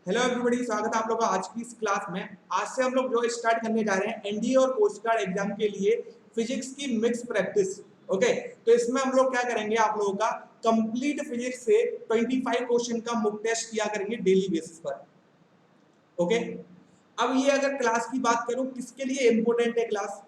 Hello everybody, स्वागत है आप लोगों का आज की इस क्लास में। आज से हम लोग जो स्टार्ट करने जा रहे हैं एनडीए और कोस्ट गार्ड एग्जाम के लिए फिजिक्स की मिक्स प्रैक्टिस। ओके, तो इसमें हम लोग क्या करेंगे, आप लोगों का कंप्लीट फिजिक्स से 25 क्वेश्चन का मुक टेस्ट किया करेंगे डेली बेसिस पर। ओके, अब ये अगर क्लास की बात करूं किसके लिए इंपॉर्टेंट है क्लास,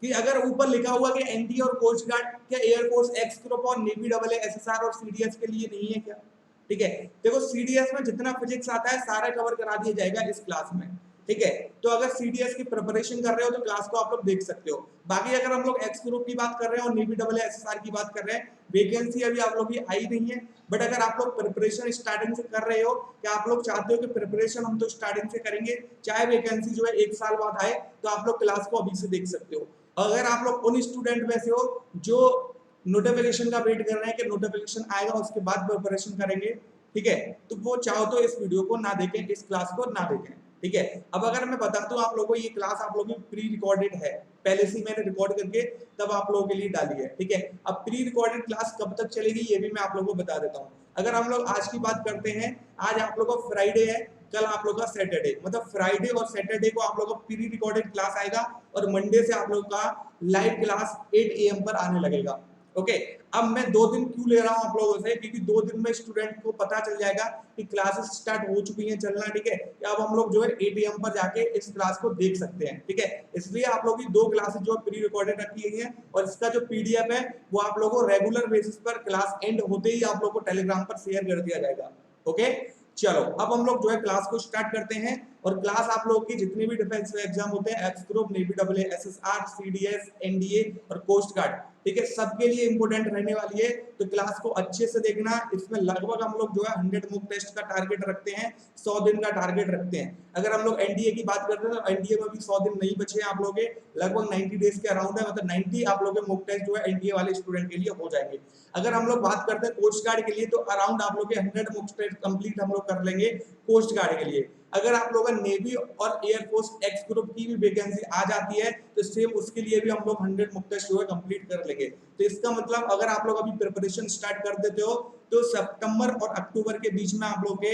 कि अगर ऊपर लिखा हुआ कि एनडीए और कोस्ट गार्ड क्या एयरफोर्स, एक्स ग्रुप और नेवी डबल एसएसआर और सीडीएस के लिए नहीं है क्या? ठीक है, देखो सीडीएस में जितना फिजिक्स आता है सारा कवर करा दिया जाएगा इस क्लास में। ठीक है, तो अगर सीडीएस की प्रिपरेशन कर रहे हो तो क्लास को आप लोग देख सकते हो। बाकी अगर हम लोग एक्स ग्रुप की बात कर रहे हैं और नेवी डबल एसएसआर की बात कर रहे हैं, वैकेंसी अभी आप लोग की आई नहीं है, बट अगर आप लोग प्रिपरेशन स्टार्टिंग से कर रहे हो, कि आप लोग चाहते हो कि प्रिपरेशन हम तो स्टार्टिंग से करेंगे, चाहे वैकेंसी जो है 1 साल बाद आए, तो आप लोग क्लास को अभी से देख सकते हो। अगर आप लोग उन स्टूडेंट में से हो जो नोटिफिकेशन का वेट कर रहे हैं कि नोटिफिकेशन आएगा उसके बाद प्रिपरेशन करेंगे, ठीक है, तो वो चाहो तो इस वीडियो को ना देखें, इस क्लास को ना देखें। ठीक है, अब अगर मैं बताता हूँ आप लोगों को, ये क्लास आप लोगों की प्री रिकॉर्डेड है, पहले से मैंने रिकॉर्ड करके तब आप लोगों के लिए डाली है। ठीक है, अब प्री रिकॉर्डेड क्लास कब तक चलेगी ये भी मैं आप लोगों को बता देता हूँ। अगर हम लोग आज की बात करते हैं, आज आप लोगों का फ्राइडे है, कल आप लोग का सैटरडे, मतलब फ्राइडे और सैटरडे को आप लोग का प्री रिकॉर्डेड क्लास आएगा और मंडे से आप लोग का लाइव क्लास 8 AM पर आने लगेगा। ओके, अब मैं 2 दिन क्यों ले रहा हूं आप लोगों से, क्योंकि 2 दिन में स्टूडेंट को पता चल जाएगा कि क्लासेस स्टार्ट हो चुकी हैं चलना। ठीक है, अब हम लोग जो है 8 AM पर जाके इस क्लास को देख सकते हैं। ठीक है, इसलिए आप लोग की 2 क्लासेस जो प्री रिकॉर्डेड रखी गई हैं और इसका जो पीडीएफ है वो आप लोगों को रेगुलर बेसिस पर क्लास एंड होते ही आप लोग को टेलीग्राम पर शेयर कर दिया जाएगा। ओके, चलो अब हम लोग जो है क्लास को स्टार्ट करते हैं। और क्लास आप लोगों की जितने भी डिफेंस एग्जाम होते हैं, x group, navy double SSR, CDS, NDA और कोस्ट गार्ड, ठीक है, सबके लिए इंपोर्टेंट रहने वाली है, तो क्लास को अच्छे से देखना। इसमें लगभग हम लोग जो है 100 मुक टेस्ट का टारगेट रखते हैं, 100 दिन का टारगेट रखते हैं। अगर हम लोग एनडीए की बात करते हैं तो एनडीए में भी 100 दिन नहीं बचे हैं आप लोग के, लगभग 90 डेज के अराउंड है, मतलब 90 आप लोग के मुक टेस्ट जो है एनडीए वाले स्टूडेंट के लिए हो जाएंगे। अगर हम लोग बात करते हैं कोस्ट गार्ड के लिए तो अराउंड आप लोग के 100 मुक टेस्ट कंप्लीट हम लोग कर लेंगे कोस्ट गार्ड के लिए। अगर आप लोग नेवी और एयरफोर्स एक्स ग्रुप की भी वैकेंसी आ जाती है तो सेम उसके लिए भी हम लोग 100 मुक टेस्ट जो है कंप्लीट कर लेंगे। तो इसका मतलब अगर आप लोग अभी प्रिपरेशन स्टार्ट कर देते हो तो सितंबर और अक्टूबर के बीच में आप लोग के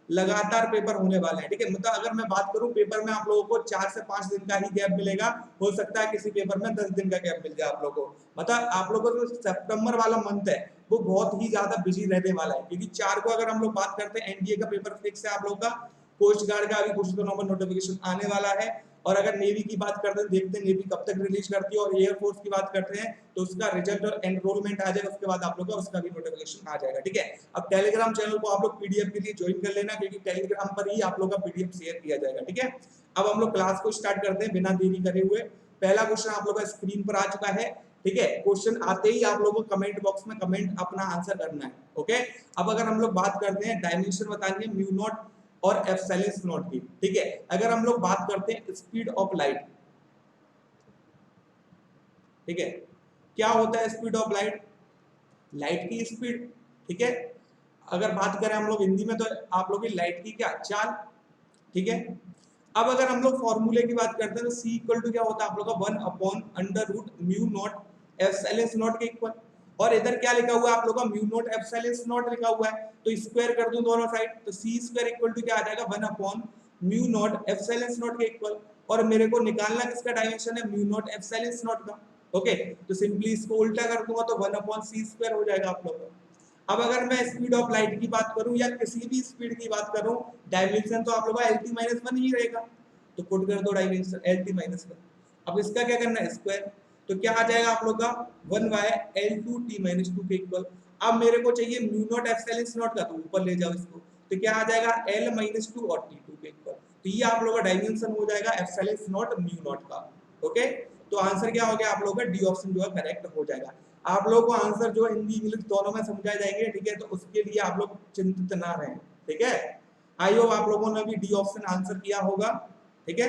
लगातार पेपर होने वाले हैं। ठीक है, मतलब अगर मैं बात करूं पेपर में आप लोगों को 4 से 5 दिन का ही गैप मिलेगा, हो सकता है किसी पेपर में 10 दिन का गैप मिल जाए आप लोगों को। मतलब आप लोगों को जो सितंबर वाला मंथ है वो बहुत ही ज्यादा बिजी रहने वाला है, क्योंकि 4 को अगर हम लोग बात करते हैं एनडीए का पेपर फिक्स है आप लोग का, कोस्ट गार्ड का अभी कुछ दिनों में नोटिफिकेशन आने वाला है, और अगर नेवी की बात करते हैं देखते हैं नेवी कब तक रिलीज करती है, और एयरफोर्स की बात करते हैं तो उसका रिजल्ट और एनरोलमेंट आ जाएगा, उसके बाद आप लोग का उसका भी नोटिफिकेशन आ जाएगा। ठीक है, अब टेलीग्राम चैनल को आप लोग पीडीएफ के लिए ज्वाइन कर लेना, क्योंकि टेलीग्राम पर ही आप लोग का पीडीएफ शेयर किया जाएगा। ठीक है, अब हम लोग क्लास को स्टार्ट करते हैं बिना देरी करे हुए। पहला क्वेश्चन आप लोग का स्क्रीन पर आ चुका है। ठीक है, क्वेश्चन आते ही आप लोगों को कमेंट बॉक्स में कमेंट अपना आंसर करना है। ओके, अब अगर हम लोग बात करते हैं डायमेंशन बतानी है म्यू नॉट और एप्सिलॉन नॉट की। ठीक है, अगर हम लोग बात करते हैं स्पीड ऑफ लाइट, ठीक है, क्या होता है स्पीड ऑफ लाइट, लाइट की स्पीड। ठीक है, अगर बात करें हम लोग हिंदी में तो आप लोग की लाइट की क्या चाल। ठीक है, अब अगर हम लोग फॉर्मूले की बात करते हैं तो c इक्वल टू क्या होता है आप लोग का 1 upon under root mu naught epsilon naught के इक्वल, और इधर क्या लिखा हुआ है आप लोग का म्यू नॉट एप्सिलॉन नॉट लिखा हुआ है, तो स्क्वायर कर दूं दोनों साइड तो c स्क्वायर इक्वल टू क्या आ जाएगा 1 upon mu naught epsilon naught के इक्वल, और मेरे को निकालना किसका डायमेंशन है म्यू नॉट एप्सिलॉन नॉट का। ओके, तो सिंपली इसको उल्टा कर दूंगा तो 1 अपॉन c स्क्वायर हो जाएगा आप लोग का। अब अगर मैं स्पीड ऑफ लाइट की बात करूं या किसी भी स्पीड की बात करूं, डायमेंशन तो आप लोग का lt माइनस 1 ही रहेगा, तो पुट कर दो डायमेंशन lt माइनस 1। अब इसका क्या करना है स्क्वायर, तो क्या आ जाएगा आप लोग का 1 बाय l2t माइनस 2 के इक्वल। अब मेरे को चाहिए म्यू नॉट एप्सिलॉन नॉट का, तो ऊपर ले जाओ इसको, तो क्या आ जाएगा l माइनस 2 और t2 के इक्वल, तो ये आप लोग का डायमेंशन हो जाएगा एप्सिलॉन नॉट म्यू नॉट का। ओके, तो आंसर क्या हो गया आप लोग का डी ऑप्शन जो है करेक्ट हो जाएगा। आप लोग को आंसर जो हिंदी इंग्लिश दोनों में समझाए जाएंगे। ठीक है, तो उसके लिए आप लोग चिंतित ना रहें। ठीक है, आई होप आप लोगों ने भी डी ऑप्शन आंसर किया होगा। ठीक है,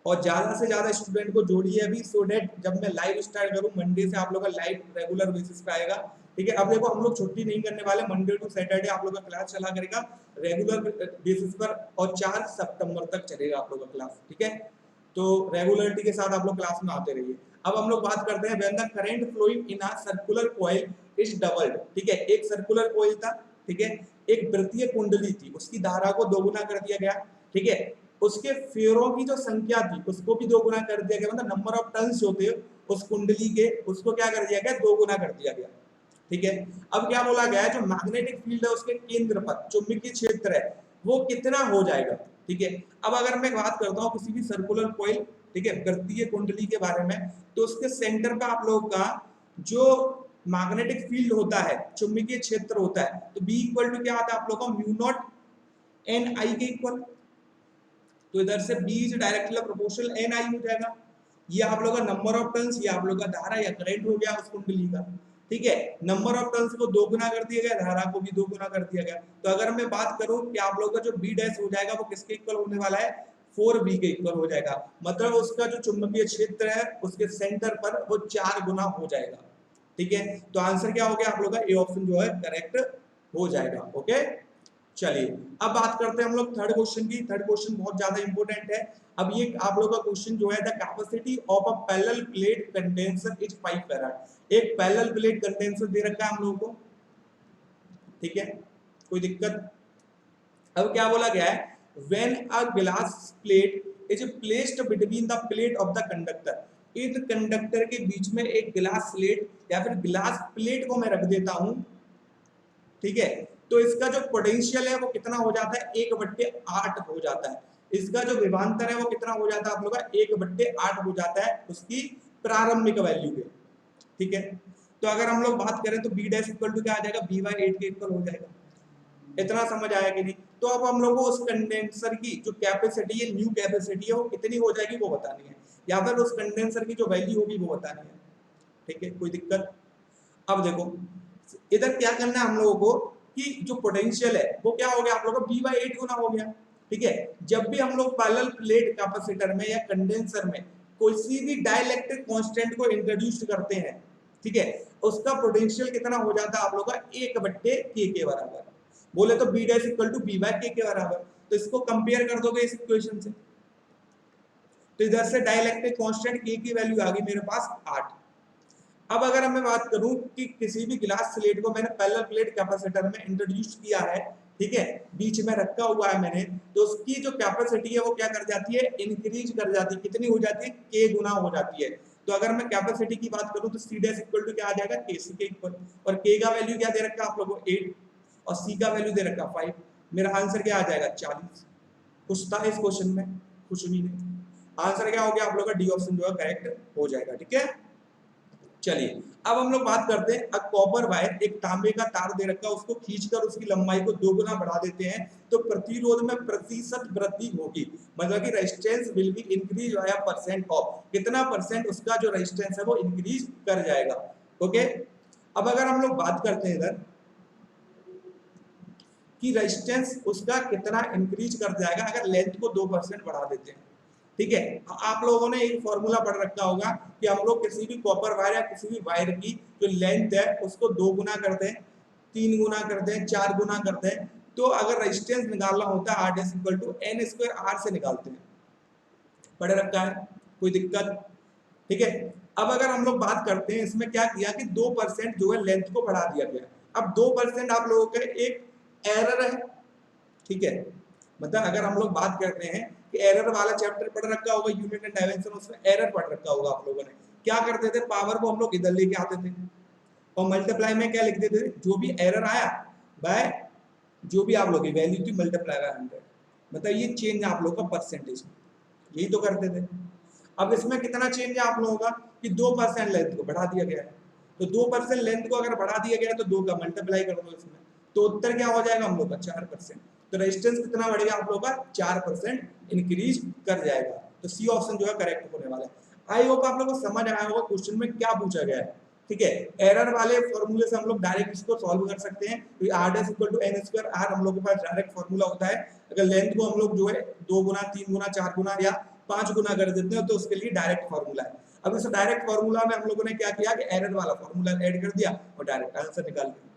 और ज्यादा से ज्यादा स्टूडेंट को जोड़िए अभी, सो डेट जब मैं लाइव स्टार्ट करूं मंडे से आप लोग का लाइव रेगुलर बेसिस पे आएगा। ठीक है, अब देखो हम लोग छुट्टी नहीं करने वाले, मंडे टू सैटरडे आप लोग का क्लास चला करेगा रेगुलर बेसिस पर, और 4 सितंबर तक चलेगा आप लोग का क्लास। ठीक है, तो रेगुलरिटी के साथ आप लोग क्लास में आते रहिए। अब हम लोग बात करते हैं when the current flowing in a circular coil is doubled. ठीक है, एक सर्कुलर कॉइल था, ठीक है, एक वृत्तीय कुंडली थी, उसकी धारा को दोगुना कर दिया गया, ठीक है। उसके फेरों की जो संख्या थी उसको भी दोगुना कर दिया गया, मतलब नंबर ऑफ टर्न्स होते उस कुंडली के, उसको क्या कर दिया गया, दोगुना कर दिया गया, ठीक है। अब क्या बोला गया है, जो मैग्नेटिक फील्ड है उसके केंद्र पर चुंबकीय क्षेत्र है वो कितना हो जाएगा, ठीक है। अब अगर मैं बात करता हूँ किसी भी सर्कुलर कॉइल, ठीक है, वृत्तीय कुंडली के बारे में, तो उसके सेंटर पर आप लोगों का जो मैग्नेटिक फील्ड होता है, चुंबकीय क्षेत्र होता है, तो B इक्वल टू क्या आता है आप लोगों का, म्यू नॉट एन आई के इक्वल। तो इधर से B is directly proportional N I हो जाएगा। ये आप लोग का नंबर ऑफ टर्न्स, ये आप लोग का धारा या करंट हो गया उस कुंडली का, ठीक है। नंबर ऑफ टर्न्स को दोगुना कर दिया गया, धारा को भी दोगुना कर दिया गया। तो अगर मैं बात करूं कि आप लोग का जो B डैश हो जाएगा वो किसके इक्वल होने वाला है, 4B के इक्वल हो जाएगा, मतलब उसका जो चुंबकीय क्षेत्र है उसके सेंटर पर वो 4 गुना हो जाएगा, ठीक है। तो आंसर क्या हो गया आप लोग का, ए ऑप्शन जो है करेक्ट हो जाएगा, ओके। चलिए अब बात करते हैं हम लोग थर्ड क्वेश्चन की। थर्ड क्वेश्चन बहुत ज्यादा इंपॉर्टेंट है। अब ये आप लोगों का क्वेश्चन जो है, the capacity of a parallel plate condenser is 5 farad. एक पैरेलल प्लेट कंडेंसर दे रखा है हम लोगों को, ठीक है, कोई दिक्कत। अब क्या बोला गया है, when a glass plate is placed between the plate of the conductor, इस कंडक्टर के बीच में एक ग्लास स्लेट या फिर ग्लास प्लेट को मैं रख देता हूं, ठीक है, तो इसका जो पोटेंशियल है वो कितना हो जाता है, 1/8 हो जाता है। इसका जो विभवांतर है वो कितना हो जाता है आप लोग का, 1/8 हो जाता है उसकी प्रारंभिक वैल्यू के, ठीक है। तो अगर हम लोग बात करें तो B डैश इक्वल टू क्या आ जाएगा, B/8 के इक्वल हो जाएगा। इतना समझ आया कि नहीं। तो अब हम लोग को उस कंडेंसर की जो कैपेसिटी है, न्यू कैपेसिटी है, वो कितनी हो जाएगी वो बतानी है, या फिर उस कंडेंसर की जो वैल्यू होगी वो बतानी है, ठीक है, कोई दिक्कत। अब देखो इधर क्या करना है हम लोगों को कि जो पोटेंशियल है वो क्या हो गया आप लोगों का, B/8 गुना हो गया, ठीक है। जब भी हम लोग पैरेलल प्लेट कैपेसिटर में या कंडेंसर में कोई भी डाइलेक्ट्रिक कांस्टेंट को इंट्रोड्यूस करते हैं, ठीक है, उसका पोटेंशियल कितना हो जाता है आप लोग का, 1/k के बराबर। बोले तो B dash equal to B/k के बराबर। तो इसको कंपेयर कर दोगे इस इक्वेशन से, तो इधर से डाइलेक्ट्रिक कांस्टेंट k की वैल्यू आ गई मेरे पास 8। अब अगर मैं बात करूं कि किसी भी ग्लास स्लेट को मैंने पैरेलल प्लेट कैपेसिटर में इंट्रोड्यूस किया है, ठीक है, बीच में रखा हुआ है मैंने, तो उसकी जो कैपेसिटी है वो क्या कर जाती है, इंक्रीज कर जाती है। कितनी हो जाती है, k गुना हो जाती है। तो अगर मैं कैपेसिटी की बात करूं तो C डैश इक्वल टू क्या आ जाएगा, kc के इक्वल, और k का वैल्यू क्या दे रखा है आप लोगों को, 8, और C का वैल्यू दे रखा 5। मेरा आंसर क्या आ जाएगा, 40। कुछ था इस क्वेश्चन में, कुछ भी नहीं। आंसर क्या हो गया आप लोग का, डी ऑप्शन जो है करेक्ट हो जाएगा, ठीक है। चलिए अब हम लोग बात करते हैं, कॉपर वायर, एक तांबे का तार दे रखा है, उसको खींचकर उसकी लंबाई को 2 गुना बढ़ा देते हैं तो प्रतिरोध में प्रतिशत वृद्धि होगी, मतलब कि resistance will be increase by percent of, कितना परसेंट उसका जो रेजिस्टेंस है वो इंक्रीज कर जाएगा, ओके। अब अगर हम लोग बात करते हैं इधर कि रेजिस्टेंस उसका कितना इंक्रीज कर जाएगा अगर लेंथ को 2% बढ़ा देते हैं, ठीक है। आप लोगों ने एक फॉर्मूला पढ़ रखा होगा कि हम लोग किसी भी कॉपर वायर या किसी भी वायर की जो लेंथ है उसको 2 गुना कर दें, 3 गुना कर दें, 4 गुना कर दें, तो अगर रेजिस्टेंस निकालना होता है R dash equal to n² R से निकालते हैं, पढ़ रखा है, कोई दिक्कत, ठीक है। अब अगर हम लोग बात करते हैं इसमें क्या किया कि 2% जो है लेंथ को बढ़ा दिया गया। अब 2% आप लोगों का एक एरर है, ठीक है, मतलब अगर हम लोग बात करते हैं कि एरर वाला चैप्टर पढ़ रखा होगा, यूनिट एंड डायमेंशन, उसमें एरर पढ़ रखा होगा आप लोगों ने। क्या करते थे, पावर को हम लोग इधर लेके आते थे और मल्टीप्लाई में क्या लिखते थे, जो भी एरर आया बाय जो भी आप लोग की वैल्यू थी मल्टीप्लाई बाय 100, मतलब ये चेंज आप लोग का परसेंटेज, यही तो करते थे। अब इसमें कितना चेंज है आप लोगों का कि 2% लेंथ को बढ़ा दिया गया है, तो 2% लेंथ को अगर बढ़ा दिया गया है तो 2 का मल्टीप्लाई कर दो इसमें, तो उत्तर क्या हो जाएगा हम लोग का 4%। तो रेजिस्टेंस कितना बढ़ेगा आप लोग का, 4% इंक्रीज कर जाएगा। तो सी ऑप्शन जो है करेक्ट होने वाला है। आई होप आप लोगों को समझ आया होगा क्वेश्चन में क्या पूछा गया है, ठीक है। एरर वाले फॉर्मूले से हम लोग डायरेक्ट इसको सॉल्व कर सकते हैं, क्योंकि R dash equal to n² R हम लोग के पास डायरेक्ट फॉर्मूला होता है। अगर लेंथ को हम लोग जो है 2 गुना, 3 गुना, 4 गुना या 5 गुना कर देते हैं तो उसके लिए डायरेक्ट फॉर्मूला है। अब इस डायरेक्ट फॉर्मूला में हम लोगों ने क्या किया कि एरर वाला फॉर्मूला ऐड कर दिया और डायरेक्ट आंसर निकाल दिया।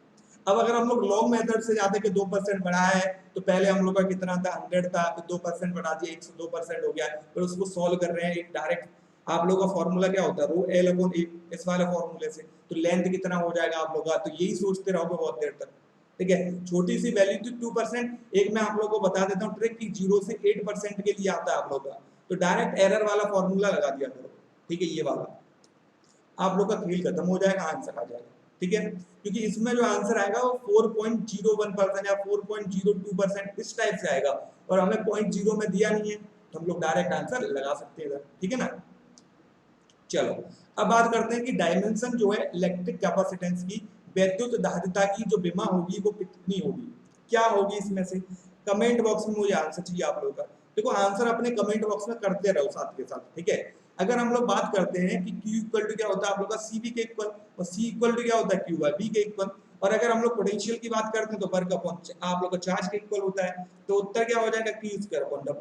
अब अगर हम लोग लॉन्ग मेथड से जाते कि 2% बढ़ाया है, तो पहले हम लोग का कितना था, 100 था, तो 2% बढ़ा दिया 102% हो गया, फिर उसको सॉल्व कर रहे हैं एक डायरेक्ट। आप लोग का फॉर्मूला क्या होता है, रो L अपॉन A, इस वाले फॉर्मूले से, तो लेंथ कितना हो जाएगा आप लोग का, तो यही सोचते रहोगे बहुत देर तक, ठीक है, छोटी सी वैल्यू थी 2%। एक मैं आप लोगों को बता देता हूँ ट्रिक कि 0 से 8% के लिए आता है आप लोग का, तो डायरेक्ट एरर वाला फॉर्मूला लगा दिया करो, ठीक है, ये वाला, आप लोग का खेल खत्म हो जाएगा, आंसर आ जाएगा, ठीक है, क्योंकि इसमें जो आंसर आएगा वो 4.01% या 4.02% इस टाइप से आएगा, और हमें 0.0 में दिया नहीं है, तो हम लोग डायरेक्ट आंसर लगा सकते हैं इधर, ठीक है ना। चलो अब बात करते हैं कि डायमेंशन जो है इलेक्ट्रिक कैपेसिटेंस की, वैद्युत धारिता की जो विमा होगी वो कितनी होगी, क्या होगी इसमें से, कमेंट बॉक्स में मुझे आंसर चाहिए आप लोगों का। देखो आंसर अपने कमेंट बॉक्स में करते रहो साथ के साथ, ठीक है। अगर हम लोग बात करते हैं कि Q इक्वल टू क्या होता है आप लोग का CV के इक्वल, और C इक्वल टू क्या होता है Q बाय V के इक्वल, और अगर हम लोग पोटेंशियल की बात करते हैं तो वर्क अपॉन आप लोग का चार्ज के इक्वल होता है, तो उत्तर क्या हो जाएगा Q स्क्वायर अपॉन W।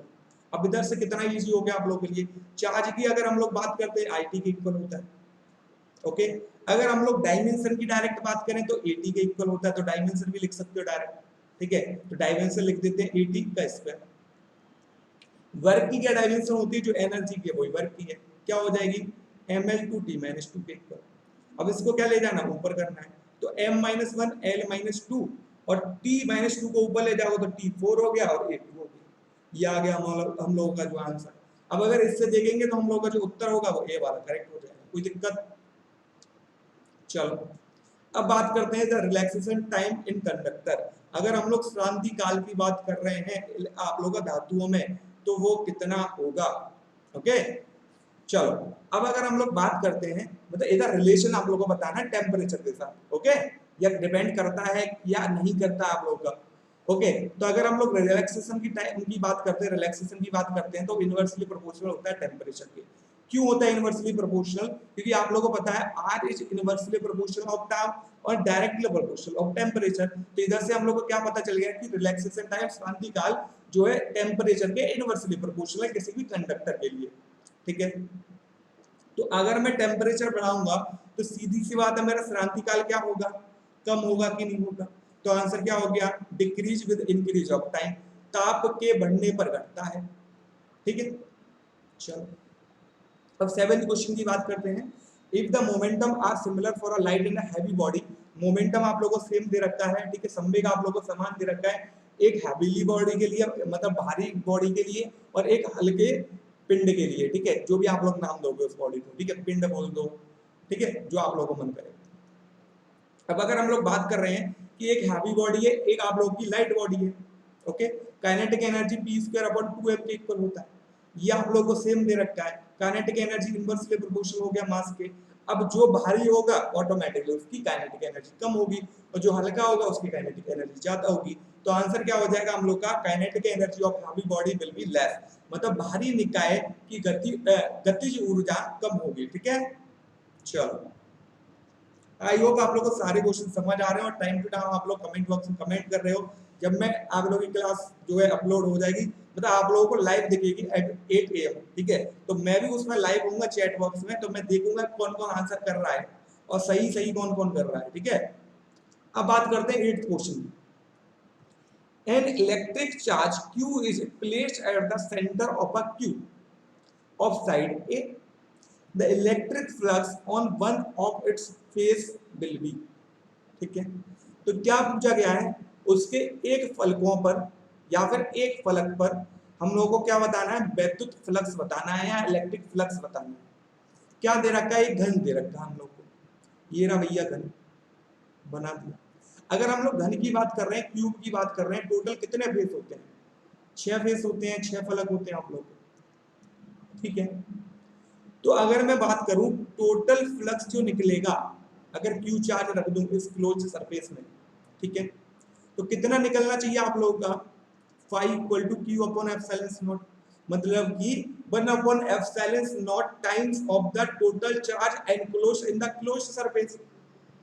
अब इधर से कितना इजी हो गया आप लोगों के लिए, चार्ज की अगर हम लोग बात करते हैं IT के इक्वल होता है, ओके। अगर हम लोग डायमेंशन की डायरेक्ट बात करें तो AT के इक्वल होता है, तो डायमेंशन भी लिख सकते हो डायरेक्ट, ठीक है, तो डायमेंशन लिख देते हैं AT का स्क्वायर। वर्क की क्या डायमेंशन होती है, जो एनर्जी की है वही वर्क की है, क्या हो जाएगी ml/t-2 के इक्वल। अब इसको क्या ले जाना, ऊपर करना है, तो m-1 l-2 और t-2 को ऊपर ले जाओगे तो t4 हो गया और a2 हो गया, ये आ गया हम लोगों का जो आंसर। अब अगर इससे देखेंगे तो हम लोगों का जो उत्तर होगा वो ए वाला करेक्ट हो जाएगा, कोई दिक्कत। चलो अब बात करते हैं the relaxation time in conductor. अगर हम लोग श्रांति काल की बात कर रहे हैं आप लोगों का धातुओं में, तो वो कितना होगा, ओके। चलो अब अगर हम लोग बात करते हैं, मतलब इधर रिलेशन आप लोगों को बताना है टेम्परेचर के साथ, ओके, या डिपेंड करता है या नहीं करता आप लोगों का, ओके। तो अगर हम लोग रिलैक्सेशन की टाइम की बात करते हैं, रिलैक्सेशन की बात करते हैं, तो इनवर्सली प्रोपोर्शनल होता है टेम्परेचर के। क्यों होता है इनवर्सली प्रोपोर्शनल, क्योंकि आप लोगों को पता है R is inversely proportional of time और डायरेक्टली प्रोपोर्शनल ऑफ टेम्परेचर। तो इधर से हम लोग को क्या पता चल गया कि रिलैक्सेशन टाइम शांति काल जो है टेम्परेचर के इनवर्सली प्रोपोर्शनल है किसी भी कंडक्टर के लिए, ठीक है। तो अगर मैं टेम्परेचर बढ़ाऊंगा तो सीधी सी बात है मेरा श्रांति काल क्या होगा, कम होगा कि नहीं होगा, तो आंसर क्या हो गया decrease with increase of time, ताप के बढ़ने पर घटता है, ठीक है। चलो अब 7th क्वेश्चन की बात करते हैं। If the momentum are similar for a light and a heavy body, momentum आप लोगों को सेम दे रखा है, ठीक है, संवेग आप लोगों को समान दे रखा है, एक हैवीली बॉडी के लिए मतलब भारी बॉडी के लिए और एक हल्के पिंड के लिए, ठीक है, जो भी आप लोग नाम दोगे उस बॉडी को, ठीक है, पिंड बोल दो, ठीक है, जो आप लोगों को मन करे। अब अगर हम लोग बात कर रहे हैं कि एक हैवी बॉडी है, एक आप लोगों की लाइट बॉडी है, ओके, काइनेटिक एनर्जी p²/2m के इक्वल होता है, ये आप लोगों को सेम दे रखा है, काइनेटिक एनर्जी इनवर्सली प्रोपोर्शनल हो गया मास के। अब जो भारी होगा ऑटोमेटिकली उसकी काइनेटिक एनर्जी कम होगी और जो हल्का होगा उसकी काइनेटिक एनर्जी ज्यादा होगी, तो आंसर क्या हो जाएगा हम लोग का kinetic energy of heavy body will be less, मतलब भारी निकाय की गतिज ऊर्जा कम होगी, ठीक है। चलो आई होप आप लोग को सारे क्वेश्चन समझ आ रहे हैं और टाइम टू टाइम आप लोग कमेंट बॉक्स में कमेंट कर रहे हो। जब मैं आप लोगों की क्लास जो है अपलोड हो जाएगी, मतलब आप लोगों को लाइव दिखेगी एट 8 AM, ठीक है, तो मैं भी उसमें लाइव होऊंगा चैट बॉक्स में, तो मैं देखूंगा कौन कौन आंसर कर रहा है और सही सही कौन कौन कर रहा है, ठीक है। अब बात करते हैं 8th क्वेश्चन की। An electric charge Q is placed at the center of a cube of side A. The electric flux on one of its face will be, ठीक है। तो क्या पूछा गया है, उसके एक फलकों पर या फिर एक फलक पर हम लोगों को क्या बताना है, वैद्युत फ्लक्स बताना है या इलेक्ट्रिक फ्लक्स बताना है। क्या दे रखा है, एक घन दे रखा है हम लोग को, ये रहा भैया घन बना दिया। अगर हम लोग घन की बात कर रहे हैं, क्यूब की बात कर रहे हैं, टोटल कितने फेस होते हैं, 6 फेस होते हैं, 6 फलक होते हैं आप लोग, ठीक है। तो अगर मैं बात करूं टोटल फ्लक्स जो निकलेगा, अगर क्यू चार्ज रख दूं इस क्लोज सरफेस में, ठीक है, तो कितना निकलना चाहिए आप लोगों का, phi equal to q upon epsilon not, मतलब कि 1 upon epsilon not times of the total charge enclosed in the close surface,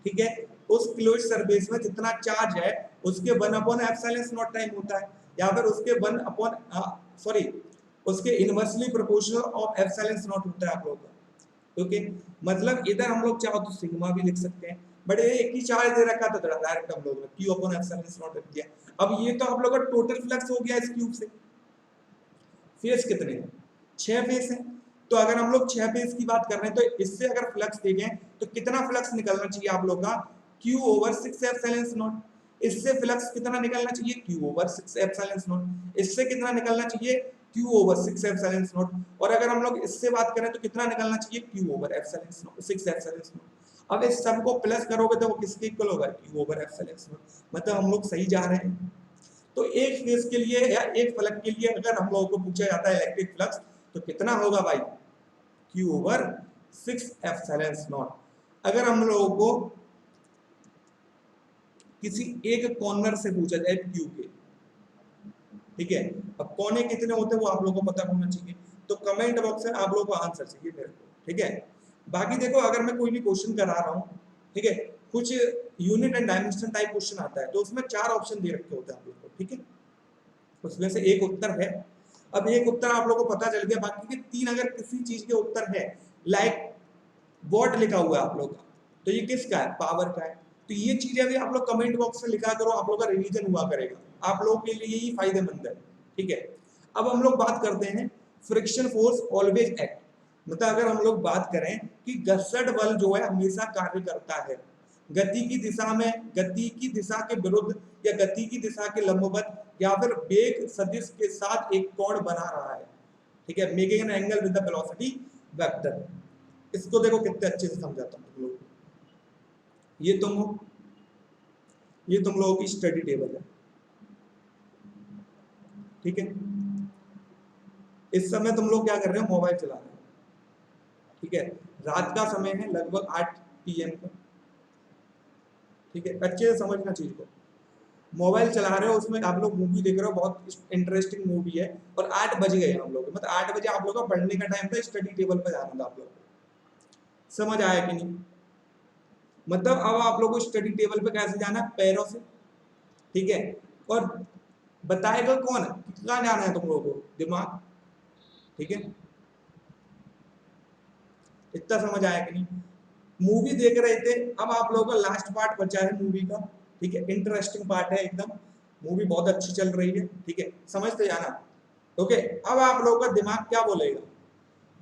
ठीक है। उस क्लोज सरफेस में जितना चार्ज है उसके 1 अपॉन एप्सिलॉन नॉट टाइम होता है, या फिर उसके 1 अपॉन सॉरी उसके inversely proportional of epsilon not होता है आप लोगों का, ओके। मतलब इधर हम लोग चाहो तो सिग्मा भी लिख सकते हैं, बट एक ही चार्ज दे रखा था तो डायरेक्ट हम लोग ने q अपॉन एप्सिलॉन नॉट रख दिया। अब ये तो आप लोगों का टोटल फ्लक्स हो गया इस क्यूब से। फेस कितने हैं, 6 फेस हैं, तो अगर हम लोग 6 फेस की बात कर रहे हैं तो इससे अगर फ्लक्स देखें तो कितना फ्लक्स निकलना चाहिए आप लोग का, q ओवर 6 एप्सिलॉन नॉट। इससे फ्लक्स कितना निकलना चाहिए, Q ओवर 6 एप्सिलॉन नॉट। इससे कितना निकलना चाहिए, Q ओवर 6 एप्सिलॉन नॉट। और अगर हम लोग इससे बात करें तो कितना निकलना चाहिए, Q over epsilon not 6 epsilon not. अब इस सब को प्लस करोगे तो वो किसके इक्वल होगा, Q ओवर एप्सिलॉन नॉट। मतलब हम लोग सही जा रहे हैं। तो एक फेज के लिए या एक फलक के लिए अगर हम लोगों को पूछा जाता है इलेक्ट्रिक फ्लक्स तो कितना होगा भाई, Q ओवर 6 एप्सिलॉन नॉट। अगर हम लोगों को किसी एक कॉर्नर से पूछा जाए Q के, ठीक है, अब कोने कितने होते हैं वो आप लोगों को पता होना चाहिए, तो कमेंट बॉक्स में आप लोगों को आंसर चाहिए मेरे को, ठीक है। बाकी देखो अगर मैं कोई भी क्वेश्चन करा रहा हूँ, ठीक है, कुछ unit and dimension type question आता है तो उसमें 4 ऑप्शन दे रखे होते हैं आप लोगों को, ठीक है, उसमें से एक उत्तर है। अब एक उत्तर आप लोगों को पता चल गया, बाकी के 3 अगर किसी चीज के उत्तर है, लाइक वॉट लिखा हुआ है आप लोग का, तो ये किसका है, पावर का है। तो ये चीजें भी आप लोग कमेंट बॉक्स में लिखा करो, आप लोग का रिवीजन हुआ करेगा, आप लोगों के लिए ही फायदेमंद है, ठीक है। अब हम लोग बात करते हैं फ्रिक्शन फोर्स ऑलवेज एक्ट, मतलब अगर हम लोग बात करें कि घर्षण बल जो है हमेशा कार्य करता है गति की दिशा में, गति की दिशा के विरुद्ध या गति की दिशा के लंबवत या फिर वेग सदिश के साथ एक कोण बना रहा है, ठीक है, making an angle with the velocity vector. इसको देखो कितने अच्छे से समझाता हूं तुम लोग, ये तुम लोगों की स्टडी टेबल है, ठीक है। इस समय तुम लोग क्या कर रहे हो, मोबाइल चला रहे हो, ठीक है, रात का समय है लगभग 8 PM का, ठीक है, अच्छे से समझना चीज को। मोबाइल चला रहे हो, उसमें आप लोग मूवी देख रहे हो, बहुत इंटरेस्टिंग मूवी है, और 8 बज गए हम लोग, मतलब 8 बजे आप लोग का पढ़ने का टाइम था, स्टडी टेबल पर जाना था आप लोग को। समझ आया कि नहीं, मतलब अब आप लोग को स्टडी टेबल पे कैसे जाना, पैरों से, ठीक है, और बताएगा कौन, कहाँ जाना है तुम लोगों को, दिमाग, ठीक है, इतना समझ आया कि नहीं। मूवी देख रहे थे, अब आप लोगों का लास्ट पार्ट बचा है मूवी का, ठीक है, इंटरेस्टिंग पार्ट है एकदम, मूवी बहुत अच्छी चल रही है, ठीक है, समझते जाना, ओके। अब आप लोगों का दिमाग क्या बोलेगा,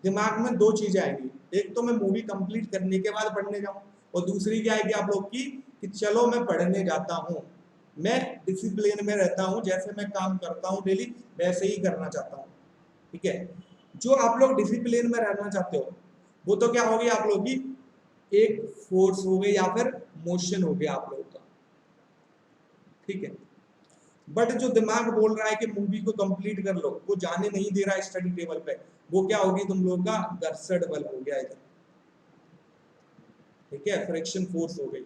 दिमाग में 2 चीजें आएंगी, एक तो मैं मूवी कंप्लीट करने के बाद पढ़ने जाऊं, और दूसरी क्या आएगी आप लोग की कि चलो मैं पढ़ने जाता हूं, मैं डिसिप्लिन में रहता हूं, जैसे मैं काम करता हूं डेली वैसे ही करना चाहता हूं, ठीक है। जो आप लोग डिसिप्लिन में रहना चाहते हो वो तो क्या होगी आप लोग की, एक फोर्स हो गई या फिर मोशन हो गया आप लोगों का, ठीक है। बट जो दिमाग बोल रहा है कि मूवी को कंप्लीट कर लो, वो जाने नहीं दे रहा है स्टडी टेबल पे, वो क्या होगी तुम लोग का, घर्षण बल हो गया इधर, ठीक है, फ्रिक्शन फोर्स हो गई।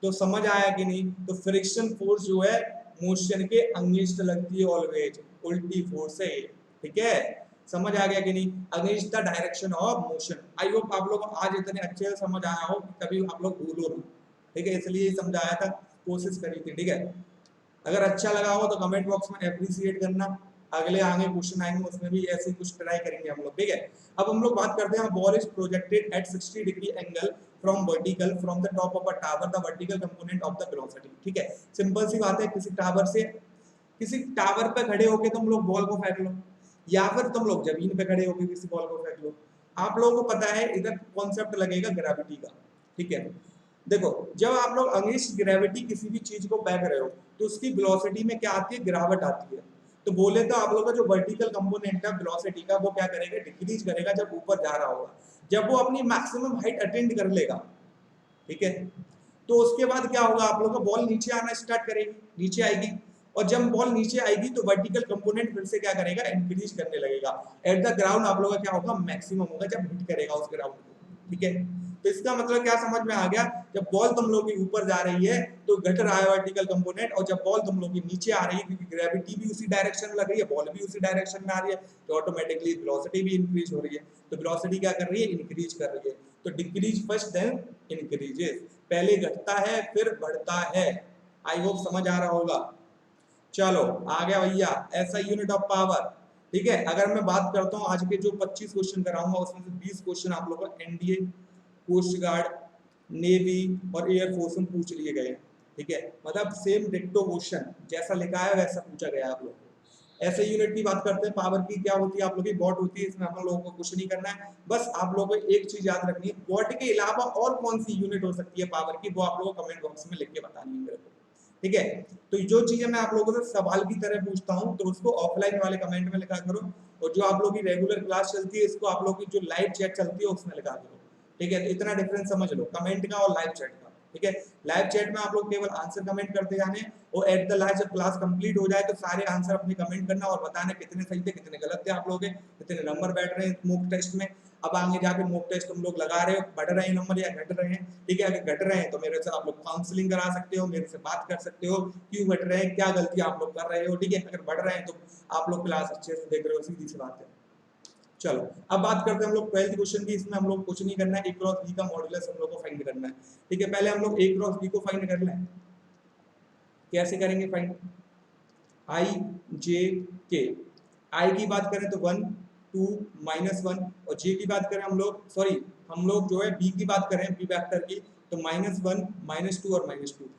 तो समझ आया कि नहीं, तो फ्रिक्शन फोर्स जो है मोशन के अगेंस्ट लगती है ऑलवेज, उल्टी फोर्स है ये, ठीक है, समझ आ गया कि नहीं, against the direction of motion. I hope आप लोग आज इतने अच्छे से समझ आया हो, कभी आप लोग भूलो ना, ठीक है, इसलिए समझाया था, कोशिश करी थी, ठीक है। अगर अच्छा लगा हो तो कमेंट बॉक्स में एप्रिशिएट करना, अगले आगे क्वेश्चन आएंगे उसमें भी ऐसे कुछ ट्राई करेंगे हम लोग, ठीक है। अब हम लोग बात करते हैं, ball is projected at 60 degree angle from vertical from the top of a tower, the vertical component of the velocity, ठीक है, सिंपल सी बात है, किसी टावर पे खड़े होके तुम लोग बॉल को फेंक लो, या फिर तुम लोग जमीन पे खड़े होके किसी बॉल को फेंक लो, आप लोगों को पता है इधर कॉन्सेप्ट लगेगा ग्रेविटी का, ठीक है। देखो जब आप लोग अगेंस्ट ग्रेविटी किसी भी चीज को फेंक रहे हो तो उसकी वेलोसिटी में क्या आती है, गिरावट आती है। तो बोले तो आप लोग का जो वर्टिकल कंपोनेंट है वेलोसिटी का, वो क्या करेगा, डिक्रीज करेगा जब ऊपर जा रहा होगा, जब वो अपनी मैक्सिमम हाइट अटेंड कर लेगा, ठीक है, तो उसके बाद क्या होगा, आप लोग का बॉल नीचे आना स्टार्ट करेगी, नीचे आएगी, और जब बॉल नीचे आएगी तो वर्टिकल कंपोनेंट फिर से क्या करेगा, इंक्रीज करने लगेगा, एट द ग्राउंड आप लोग का क्या होगा, मैक्सिमम होगा जब हिट करेगा उस ग्राउंड को, ठीक है। तो इसका मतलब क्या समझ में आ गया, जब बॉल तुम लोग की ऊपर जा रही है तो घट रहा है वर्टिकल कंपोनेंट, और जब बॉल तुम लोग की नीचे आ रही है क्योंकि ग्रेविटी भी उसी डायरेक्शन में लग रही है, बॉल भी उसी डायरेक्शन में आ रही है, तो ऑटोमेटिकली वेलोसिटी भी इंक्रीज हो रही है। तो वेलोसिटी क्या कर रही है, इंक्रीज कर रही है। तो डिक्रीज फर्स्ट देन इंक्रीजेस, पहले घटता है फिर बढ़ता है। आई होप समझ आ रहा होगा। चलो आ गया भैया, ऐसा यूनिट ऑफ पावर, ठीक है। अगर मैं बात करता हूँ आज के जो 25 क्वेश्चन कराऊंगा उसमें से 20 क्वेश्चन आप लोगों को एनडीए, कोस्ट गार्ड, नेवी और एयरफोर्स में पूछ लिए गए, ठीक है, मतलब सेम डिक्टो क्वेश्चन जैसा लिखा है वैसा पूछा गया आप लोग को। ऐसे यूनिट की बात करते हैं, पावर की क्या होती है आप लोग की, वॉट होती है, इसमें हम लोगों को कुछ नहीं करना है, बस आप लोगों को एक चीज याद रखनी है, वॉट के अलावा और कौन सी यूनिट हो सकती है पावर की, वो आप लोगों को कमेंट बॉक्स में लिख के बतानी है मेरे को, ठीक है। तो जो चीजें मैं आप लोगों से सवाल की तरह पूछता हूँ तो उसको ऑफलाइन वाले कमेंट में लिखा करो, और जो आप लोगों की रेगुलर क्लास चलती है इसको आप लोगों की जो लाइव चैट चलती है उसमें लिखा करो। ठीक है, तो इतना डिफरेंस समझ लो कमेंट का और लाइव चैट का। ठीक है, लाइव चैट में आप लोग केवल आंसर कमेंट करते जाने, और एट द लास्ट जब क्लास कंप्लीट हो जाए तो सारे आंसर अपने कमेंट करना और बताना कितने सही थे कितने गलत थे आप लोगों के, कितने नंबर बैठ रहे हैं मॉक टेस्ट में। अब आगे जाके मॉक टेस्ट तुम लोग लगा रहे हो, बढ़ रहे हैं नंबर या घट रहे हैं। ठीक है, अगर घट रहे हैं तो मेरे से आप लोग काउंसलिंग करा सकते हो, मेरे से बात कर सकते हो क्यों घट रहे हैं, क्या गलती आप लोग कर रहे हो। ठीक है, अगर बढ़ रहे हैं तो आप लोग क्लास अच्छे से देख रहे हो, सीधी सी बात है। चलो अब बात करते हैं हम लोग 12th क्वेश्चन की। इसमें हम लोग कुछ नहीं करना है, ए क्रॉस बी का मॉडुलस हम लोग को फाइंड करना है। ठीक है, पहले हम लोग ए क्रॉस बी को फाइंड कर लें। कैसे करेंगे फाइंड? आई जे के, आई की बात करें तो 1 2 -1, और जे की बात करें हम लोग हम लोग जो है बी की बात करें बी वेक्टर की तो -1 -2 और -2।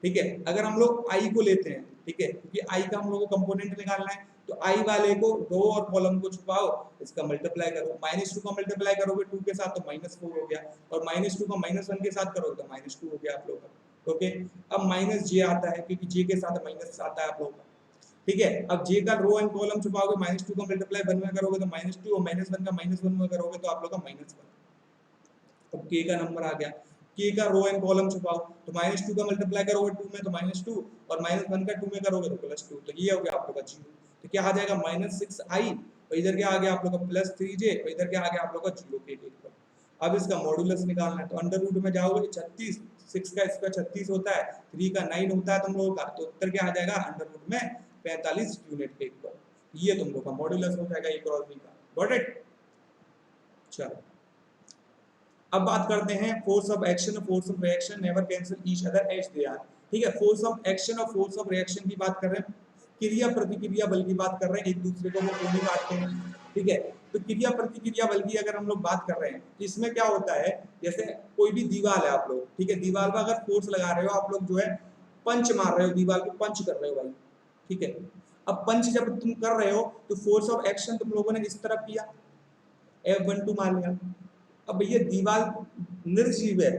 ठीक है, अगर हम लोग आई को लेते हैं, ठीक है, क्योंकि आई का हम लोग को कंपोनेंट निकालना है, तो आई वाले को रो और कॉलम को छुपाओ, इसका मल्टीप्लाई करो। -2 का मल्टीप्लाई करोगे 2 के साथ तो -4 हो गया, और -2 का -1 के साथ करोगे तो -2 हो गया आप लोगों का। ओके, अब माइनस जे आता है क्योंकि जे के साथ माइनस आता है आप लोगों का। ठीक है, अब जे का रो एंड कॉलम छुपाओगे, -2 का मल्टीप्लाई 1 में करोगे तो -2, और -1 का -1 में करोगे तो आप लोग का -1। अब के का नंबर आ गया, के का रो एंड कॉलम छुपाओ, तो -2 का मल्टीप्लाई करोगे 2 में तो -2, और -1 का 2 में करोगे तो +2, तो ये हो गया आप लोग का 0। तो क्या आ जाएगा -6i, और इधर क्या आ गया आप लोग का +3j, और इधर क्या आ गया आप लोग का 0 के इक्वल। अब इसका मॉड्यूलस निकालना है, तो अंडर रूट में जाओगे 36, 6 का स्क्वायर 36 होता है, 3 का 9 होता है तुम लोगों का, तो उत्तर क्या आ जाएगा अंडर रूट में 45 यूनिट के इक्वल। ये तुम लोग का मॉड्यूलस हो जाएगा ए क्रॉस बी का। Got it? चलो अब बात करते हैं फोर्स ऑफ एक्शन और force of reaction never cancel each other as they are. ठीक है, फोर्स ऑफ एक्शन और फोर्स ऑफ रिएक्शन की बात कर रहे हैं, क्रिया प्रतिक्रिया बल की बात कर रहे हैं, एक दूसरे को वो नहीं काटते हैं। ठीक है, तो क्रिया प्रतिक्रिया बल की अगर हम लोग बात कर रहे हैं तो इसमें क्या होता है, जैसे कोई भी दीवार है आप लोग, ठीक है, दीवार पर अगर फोर्स लगा रहे हो आप लोग, जो है पंच मार रहे हो, दीवार को पंच कर रहे हो भाई। ठीक है, अब पंच जब तुम कर रहे हो तो फोर्स ऑफ एक्शन तुम लोगों ने इस तरफ किया, F12 मार लिया। अब भैया दीवार निर्जीव है,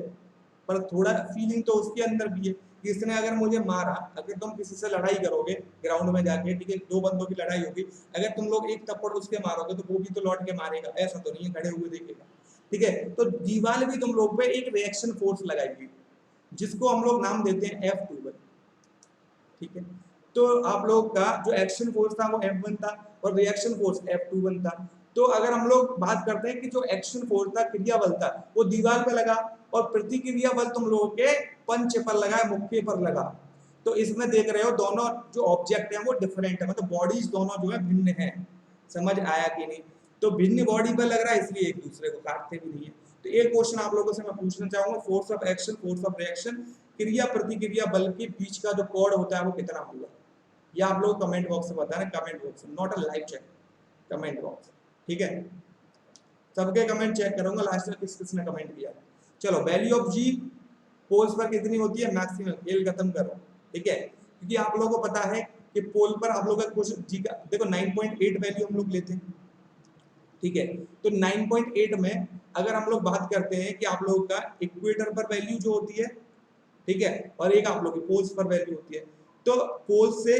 पर थोड़ा फीलिंग तो उसके अंदर भी है कि इसने अगर मुझे मारा, अगर तुम किसी से लड़ाई करोगे ग्राउंड में जाके, ठीक है, दो बंदों की लड़ाई होगी, अगर तुम लोग एक थप्पड़ उसके मारोगे तो वो भी तो लौट के मारेगा, ऐसा तो नहीं है खड़े हुए देखेगा। ठीक है, तो दीवार भी तुम लोग पे एक रिएक्शन फोर्स लगाएगी, जिसको हम लोग नाम देते हैं F21। ठीक है, तो आप लोग का जो एक्शन फोर्स था वो F1 था, और रिएक्शन फोर्स F21 था। तो अगर हम लोग बात करते हैं कि जो एक्शन फोर्स था, क्रिया बल था, वो दीवार पे लगा, और प्रतिक्रिया बल तुम लोगों के पंच पर लगा, मुक्के पर लगा। तो इसमें देख रहे हो दोनों जो ऑब्जेक्ट है वो डिफरेंट है, मतलब बॉडीज दोनों जो है भिन्न है। समझ आया कि नहीं? तो भिन्न बॉडी पर लग रहा है इसलिए एक दूसरे को काटते भी नहीं है। तो एक क्वेश्चन आप लोगों से मैं पूछना चाहूंगा, force of action force of reaction, क्रिया प्रतिक्रिया बल के बीच का जो कोण होता है वो कितना होगा, या आप लोग कमेंट बॉक्स में बताना, कमेंट बॉक्स में, not a live check, comment box. ठीक है, सबके कमेंट चेक करूंगा लास्ट में किस किसने कमेंट किया। चलो, वैल्यू ऑफ जी पोल्स पर कितनी होती है मैक्सिमम, खेल खत्म करो। ठीक है, क्योंकि आप लोगों को पता है कि पोल पर आप लोग का कुछ जी का देखो 9.8 वैल्यू हम लोग लेते हैं। ठीक है, तो 9.8 में अगर हम लोग बात करते हैं कि आप लोगों का इक्वेटर पर वैल्यू जो होती है, ठीक है, और एक आप लोग की पोल्स पर वैल्यू होती है, तो पोल्स से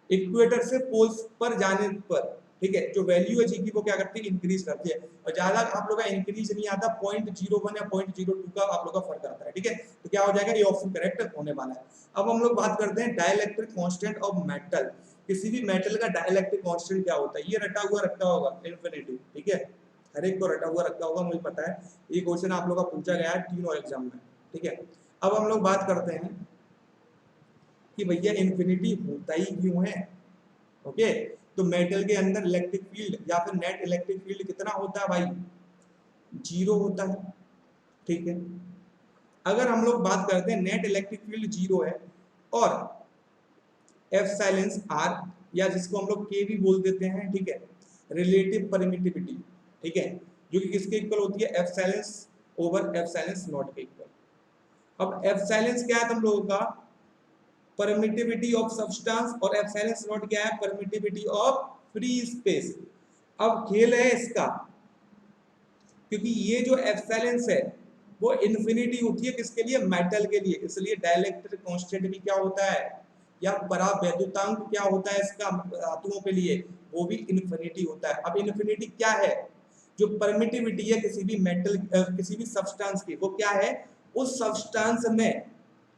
इक्वेटर से पोल्स पर जाने पर, ठीक है, जो वैल्यू है जी की वो क्या करती है, इंक्रीज करती है, और ज्यादा आप लोग का इंक्रीज नहीं आता, 0.01 या 0.02 का आप लोग का फर्क आता है। ठीक है, तो क्या हो जाएगा, ये ऑप्शन करेक्ट होने वाला है। अब हम लोग बात करते हैं डाइलेक्ट्रिक कांस्टेंट ऑफ मेटल। किसी भी मेटल का डाइलेक्ट्रिक कांस्टेंट क्या होता है, ये रखा होगा इन्फिनिटी। ठीक है, हर एक को रखा होगा, मुझे पता है, ये क्वेश्चन आप लोग का पूछा गया है तीनों एग्जाम में। ठीक है, अब हम लोग बात करते हैं कि भैया इन्फिनिटी होता ही क्यों है। ओके, तो मेटल के अंदर इलेक्ट्रिक फील्ड या फिर नेट इलेक्ट्रिक फील्ड कितना होता है भाई, 0 होता है। ठीक है, अगर हम लोग बात करते हैं नेट इलेक्ट्रिक फील्ड 0 है, और एफ साइलेंस आर, या जिसको हम लोग के भी बोल देते हैं, ठीक है, रिलेटिव परमिटिविटी, ठीक है, जो कि किसके इक्वल होती है, F silence over F silence not के इक्वल। अब एफ साइलेंस क्या है तुम लोगों का, परमिटिविटी ऑफ सब्सटेंस, और एफ साइलेंस नॉट क्या है, परमिटिविटी ऑफ फ्री स्पेस। अब खेल है इसका, क्योंकि ये जो एफ साइलेंस है वो इन्फिनिटी होती है किसके लिए, मेटल के लिए। इसलिए डाइलेक्ट्रिक कांस्टेंट भी क्या होता है, या परावैद्युतांक क्या होता है इसका धातुओं के लिए, वो भी इन्फिनिटी होता है। अब इन्फिनिटी क्या है, जो परमिटिविटी है किसी भी मेटल किसी भी सब्सटेंस की, वो क्या है, उस सब्सटेंस में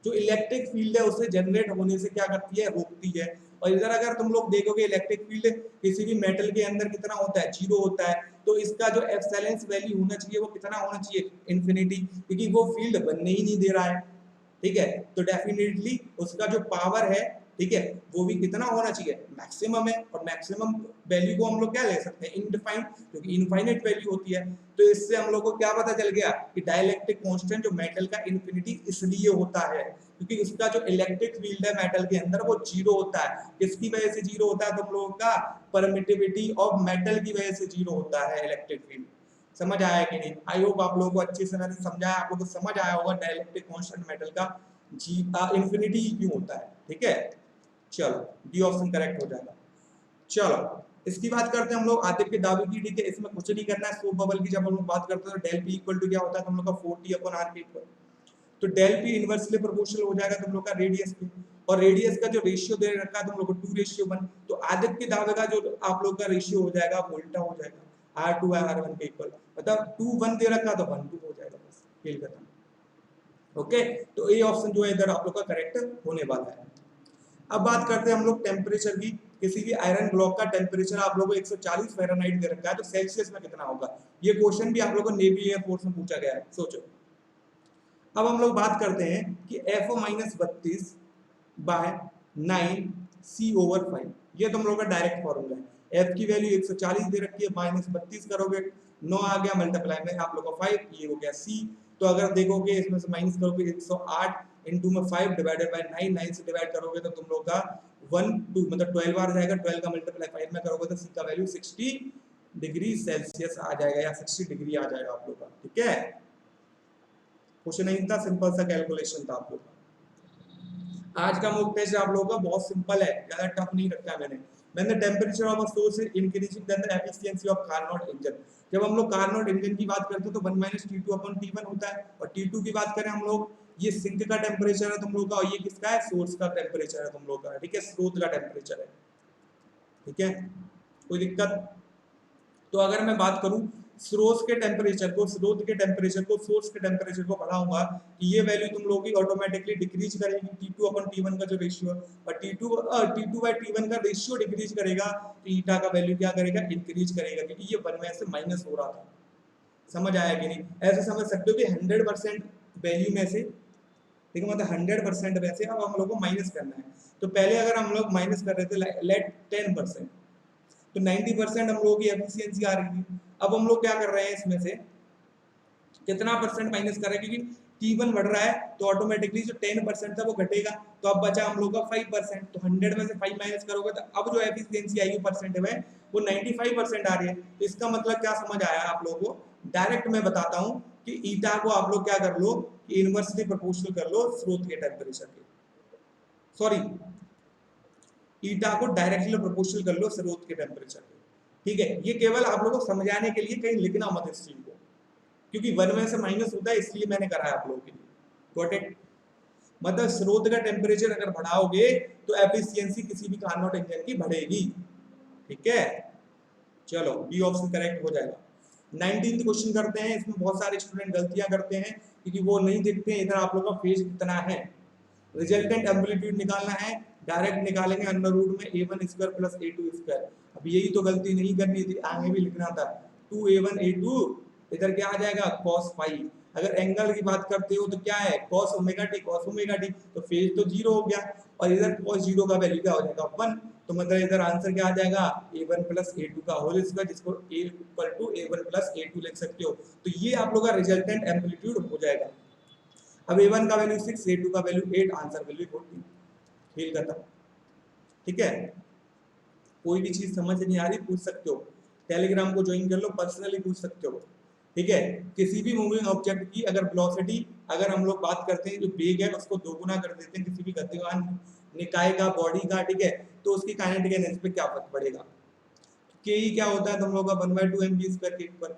जो इलेक्ट्रिक फील्ड है उसे जनरेट होने से क्या करती है, रोकती है। और इधर अगर तुम लोग देखोगे इलेक्ट्रिक फील्ड किसी भी मेटल के अंदर कितना होता है, जीरो होता है, तो इसका जो एप्सिलॉन वैल्यू होना चाहिए वो कितना होना चाहिए, इन्फिनिटी, क्योंकि वो फील्ड बनने ही नहीं दे रहा है। ठीक है, तो डेफिनेटली उसका जो पावर है, ठीक है, वो भी कितना होना चाहिए, मैक्सिमम है। और मैक्सिमम वैल्यू को हम लोग क्या ले सकते हैं, इनडिफाइंड, क्योंकि इनफाइनाइट वैल्यू होती है। तो इससे हम लोग को क्या पता चल गया कि डाइलेक्ट्रिक कांस्टेंट जो मेटल का इन्फिनिटी इसलिए होता है क्योंकि उसका जो इलेक्ट्रिक फील्ड है मेटल के अंदर वो जीरो होता है। किसकी वजह से जीरो होता है, तुम लोगों का परमिटिविटी ऑफ मेटल की वजह से जीरो होता है इलेक्ट्रिक फील्ड। समझ आया कि नहीं, आई होप आप लोगों को अच्छे से मैंने समझाया, आप लोगों को समझ आया होगा डाइलेक्ट्रिक कांस्टेंट मेटल का जी इन्फिनिटी क्यों होता है। ठीक है, चलो डी ऑप्शन करेक्ट हो जाएगा। चलो इसकी बात करते हैं हम लोग आदित्य के दावे की। ठीक है, इसमें कुछ नहीं करना है, सोप बबल की जब हम लोग बात करते हैं तो डेल पी इक्वल टू क्या होता है, तुम लोग का 40/r के इक्वल, तो डेल पी इनवर्सली प्रोपोर्शनल हो जाएगा तुम लोग का रेडियस के, और रेडियस का जो रेशियो दे रखा है तुम लोग को 2:1, तो आदित्य के दावे का जो आप लोग का रेशियो हो जाएगा वो उल्टा हो जाएगा, r2 r1 के इक्वल, मतलब 2:1 दे रखा तो 1:2 हो जाएगा, बस खेल खत्म। ओके, तो ये ऑप्शन जो है इधर आप लोग का करेक्ट होने वाला है। अब बात करते हैं हम लोग टेम्परेचर की। किसी भी आयरन ब्लॉक का टेम्परेचर आप लोगों को 140 फ़ारेनहाइट दे रखा है, तो सेल्सियस में कितना होगा। ये क्वेश्चन भी आप लोगों को नेवी एयरफोर्स में पूछा गया है, सोचो। अब हम लोग बात करते हैं कि FO-32/9 C/5, ये तुम लोग का डायरेक्ट फॉर्मूला है। F की वैल्यू 140 दे रखी है, -32 करोगे, 9 आ गया, मल्टीप्लाई में आप लोग का 5, ये हो गया C। तो अगर देखोगे इसमें से माइनस करोगे 108 इंटू में 5 डिवाइडेड बाय 9, 9 से डिवाइड करोगे तो तुम लोग का 1 2 मतलब 12 बार जाएगा, 12 का मल्टीप्लाई 5 में करोगे तो C का वैल्यू 60 डिग्री सेल्सियस आ जाएगा, या 60 डिग्री आ जाएगा आप लोग का। ठीक है, कुछ नहीं था, सिंपल सा कैलकुलेशन था आप लोग का। आज का मॉक टेस्ट आप लोगों का बहुत सिंपल है, ज्यादा टफ नहीं रखा मैंने temperature of a source increasing then the efficiency of Carnot engine. जब हम लोग कार्नोट इंजन की बात करते हैं तो 1 - T2/T1 होता है, और T2 की बात करें हम लोग, ये सिंक का टेम्परेचर है तुम लोग का, और ये किसका है, सोर्स का टेम्परेचर है तुम लोग का। ठीक है, स्रोत का टेम्परेचर है। ठीक है, कोई दिक्कत। तो अगर मैं बात करूं स्रोत के टेम्परेचर को, सोर्स के टेम्परेचर को बढ़ाऊंगा कि ये वैल्यू तुम लोगों की ऑटोमेटिकली डिक्रीज करेगी, T2/T1 का जो रेशियो है, और T2/T1 का रेशियो डिक्रीज करेगा तो ईटा का वैल्यू क्या करेगा, इंक्रीज करेगा, क्योंकि ये 1 में से माइनस हो रहा था। समझ आया कि नहीं, ऐसे समझ सकते हो कि 100% वैल्यू में से, ठीक है, मतलब 100% में से अब हम लोग को माइनस करना है। तो पहले अगर हम लोग माइनस कर रहे थे लेट 10%, तो 90% हम लोगों की एफिशिएंसी आ रही थी। अब हम लोग क्या कर रहे हैं, इसमें से कितना परसेंट माइनस कर रहे हैं, क्योंकि T1 बढ़ रहा है तो ऑटोमेटिकली जो 10% था वो घटेगा, तो अब बचा हम लोग का 5%, तो 100 में से 5 माइनस करोगे तो अब जो एफिशिएंसी आएगी परसेंट में वो 95% आ रही है। तो इसका मतलब क्या समझ आया आप लोगों को, डायरेक्ट मैं बताता हूँ कि ईटा को आप लोग क्या कर लो कि इनवर्सली प्रोपोर्शनल कर लो स्रोत के टेम्परेचर के, सॉरी ईटा को डायरेक्टली प्रोपोर्शनल कर लो स्रोत के टेम्परेचर के। ठीक है, ये केवल आप लोगों को समझाने के लिए, कहीं लिखना मत इस चीज को, क्योंकि 1 में से माइनस होता है इसलिए मैंने कराया आप लोगों के लिए। गॉट इट, मतलब स्रोत का टेम्परेचर अगर बढ़ाओगे तो एफिशिएंसी किसी भी कार्नोट इंजन की बढ़ेगी। ठीक है, चलो बी ऑप्शन करेक्ट हो जाएगा। 19th क्वेश्चन करते हैं। इसमें बहुत सारे स्टूडेंट गलतियां करते हैं क्योंकि वो नहीं देखते इधर आप लोगों का फेज कितना है। रिजल्टेंट एम्पलीट्यूड निकालना है, डायरेक्ट निकालेंगे अंडर रूट में a1² प्लस a2²। अब यही तो गलती नहीं करनी थी, आगे भी लिखना था 2a1 a2, इधर क्या आ जाएगा cos फाई। अगर एंगल की बात करते हो तो क्या है cos ओमेगा टी, तो फेज तो 0 हो गया, और इधर cos 0 का वैल्यू क्या हो जाएगा 1, तो मतलब इधर आंसर क्या आ जाएगा a1 प्लस a2 का होल स्क्वायर, जिसको a equal to a1 plus a2 लिख सकते हो। तो ये आप लोग का रिजल्टेंट एम्पलीट्यूड हो जाएगा। अब a1 का वैल्यू 6, a2 का वैल्यू 8, आंसर वैल्यू 14, खेल खत्म। ठीक है, कोई भी चीज समझ नहीं आ रही पूछ सकते हो, टेलीग्राम को ज्वाइन कर लो, पर्सनली पूछ सकते हो। ठीक है, किसी भी मूविंग ऑब्जेक्ट की अगर वेलोसिटी, अगर हम लोग बात करते हैं जो वेग है उसको दोगुना कर देते हैं किसी भी गतिमान निकाय का, बॉडी का, ठीक है, तो उसकी काइनेटिक एनर्जी पे क्या फर्क पड़ेगा। के ही क्या होता है तुम लोग का 1/2 mv² के इक्वल।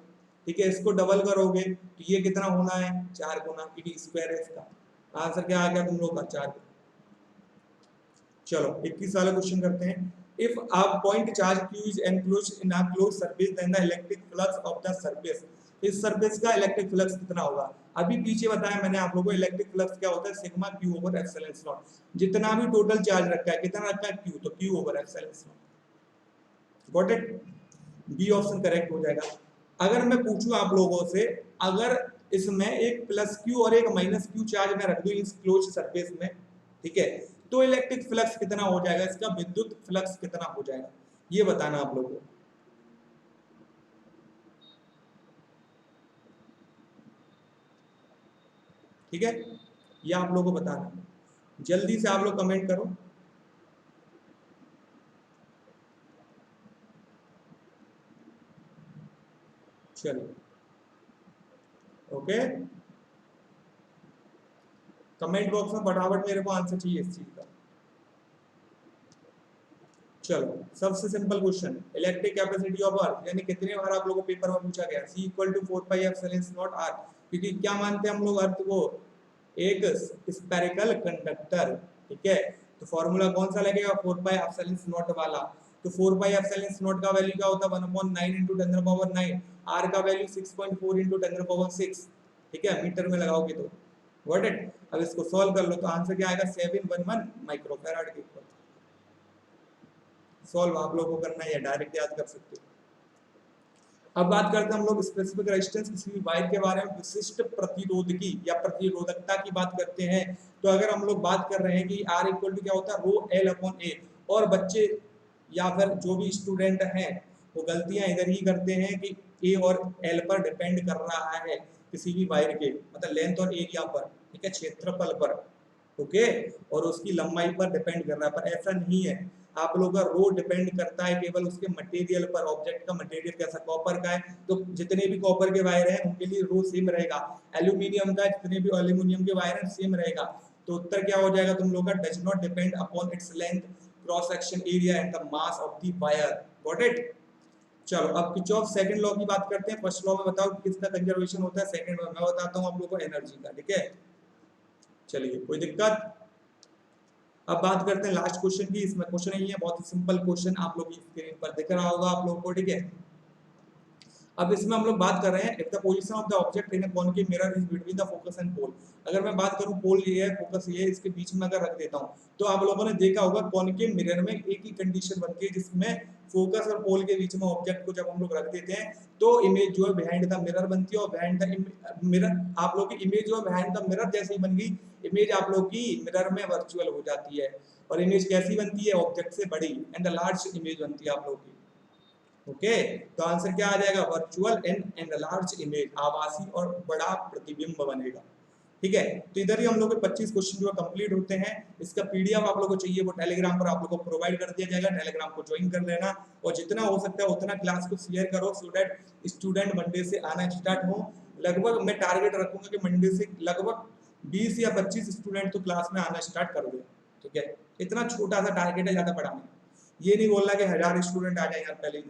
ठीक है, इसको डबल करोगे तो ये कितना होना है 4 गुना ईडी स्क्वायर है इसका। आंसर क्या आ गया तुम लोग का 4 गुना। चलो 21 वाला क्वेश्चन करते हैं। If a point charge q is enclosed in a closed surface then the electric flux of the surface, इस सरफेस का इलेक्ट्रिक फ्लक्स कितना होगा। अभी पीछे बताया मैंने आप लोगों को इलेक्ट्रिक फ्लक्स क्या होता है sigma q over epsilon not, जितना भी टोटल चार्ज रखा है कितना रखा है q, तो q over epsilon not. Got it, B option correct हो जाएगा। अगर मैं पूछूं आप लोगों से, अगर इसमें एक प्लस q और एक माइनस q चार्ज में रख दूं इस क्लोज सरफेस में, ठीक है, तो इलेक्ट्रिक फ्लक्स कितना हो जाएगा, इसका विद्युत फ्लक्स कितना हो जाएगा, ये बताना आप लोगों को। ठीक है, ये आप लोगों को बताना, जल्दी से आप लोग कमेंट करो। चलिए ओके, कमेंट बॉक्स में फटाफट मेरे को आंसर चाहिए इस चीज का। चलो सबसे simple question, electric capacity of earth, यानी कितने बार आप लोगों को पेपर में पूछा गया, C equal to 4 pi epsilon not R, क्योंकि क्या मानते हैं हम लोग अर्थ को एक स्फेरिकल कंडक्टर, ठीक है, तो फॉर्मूला कौन सा लगेगा 4 पाई एप्सिलॉन नॉट वाला, तो 4 पाई एप्सिलॉन नॉट का वैल्यू क्या होता है 1/9 × 10⁻⁹, R का वैल्यू 6.4 × 10⁻6, ठीक है, मीटर में लगाओगे तो व्हाट इट। अब इसको सॉल्व कर लो तो आंसर क्या आएगा 711 माइक्रोफैराड के ऊपर। सॉल्व आप लोगों को करना है या डायरेक्ट याद कर सकते हो। अब बात करते हैं हम लोग स्पेसिफिक रेजिस्टेंस, किसी भी वायर के बारे में विशिष्ट प्रतिरोधकी या प्रतिरोधकता की बात करते हैं, तो अगर हम लोग बात कर रहे हैं कि R इक्वल टू क्या होता है रो L अपॉन A, और बच्चे या फिर जो भी स्टूडेंट हैं वो गलतियां इधर ही करते हैं कि A और L पर डिपेंड कर रहा है किसी भी वायर के, मतलब लेंथ और एरिया पर, ठीक है, क्षेत्रफल पर, ओके, और उसकी लंबाई पर डिपेंड कर रहा है, पर ऐसा नहीं है। आप लोगों का रो डिपेंड करता है केवल उसके मटेरियल पर, ऑब्जेक्ट का मटेरियल कैसा, कॉपर का है तो जितने भी कॉपर के वायर हैं उनके लिए रो सेम रहेगा, एल्यूमिनियम का जितने भी एल्यूमिनियम के वायर हैं सेम रहेगा। तो उत्तर क्या हो जाएगा तुम लोगों का, does not depend upon its length, cross section area and the mass of the wire. Got it. चलो अब किरचॉफ सेकंड लॉ की बात करते हैं। फर्स्ट लॉ में बताओ किसका कंजर्वेशन होता है, सेकंड में मैं बताता हूँ आप लोगों को एनर्जी का, ठीक है। चलिए कोई दिक्कत। अब बात करते हैं लास्ट क्वेश्चन की, इसमें क्वेश्चन नहीं है, बहुत ही सिंपल क्वेश्चन आप लोग की स्क्रीन पर दिख रहा होगा आप लोगों को, ठीक है। अब इसमें हम लोग बात कर रहे हैं if the position of the object in a concave mirror is between the focus and pole. अगर मैं बात करूं पोल ये है, फोकस ये है, इसके बीच में अगर रख देता हूं तो आप लोगों ने देखा होगा कॉनकेव मिरर में एक ही कंडीशन बनती है जिसमें फोकस और पोल के बीच में ऑब्जेक्ट को जब हम लोग रख देते हैं तो इमेज जो है बिहाइंड द मिरर बनती है, और बिहाइंड द मिरर आप लोग की इमेज जो है बिहाइंड द मिरर जैसे ही बन गई, इमेज आप लोग की मिरर में वर्चुअल हो जाती है। और इमेज कैसी बनती है, ऑब्जेक्ट से बड़ी एंड लार्ज इमेज बनती है आप लोग की, ओके। तो आंसर क्या आ जाएगा, वर्चुअल एंड लार्ज इमेज, आभासी और बड़ा प्रतिबिंब बनेगा, ठीक है। तो इधर ही हम लोग के 25 क्वेश्चन जो है कंप्लीट होते हैं। इसका पीडीएफ आप लोगों को चाहिए वो टेलीग्राम पर आप लोगों को प्रोवाइड कर दिया जाएगा, टेलीग्राम को ज्वाइन कर लेना, और जितना हो सकता है उतना क्लास को शेयर करो सो दैट स्टूडेंट मंडे से आना स्टार्ट हो। लगभग मैं टारगेट रखूंगा कि मंडे से लगभग 20 या 25 स्टूडेंट तो क्लास में आना स्टार्ट कर दे, ठीक है। इतना छोटा सा टारगेट है, ज्यादा बड़ा नहीं। ये नहीं बोलना कि 1000 स्टूडेंट आ जाए यार पहले ही,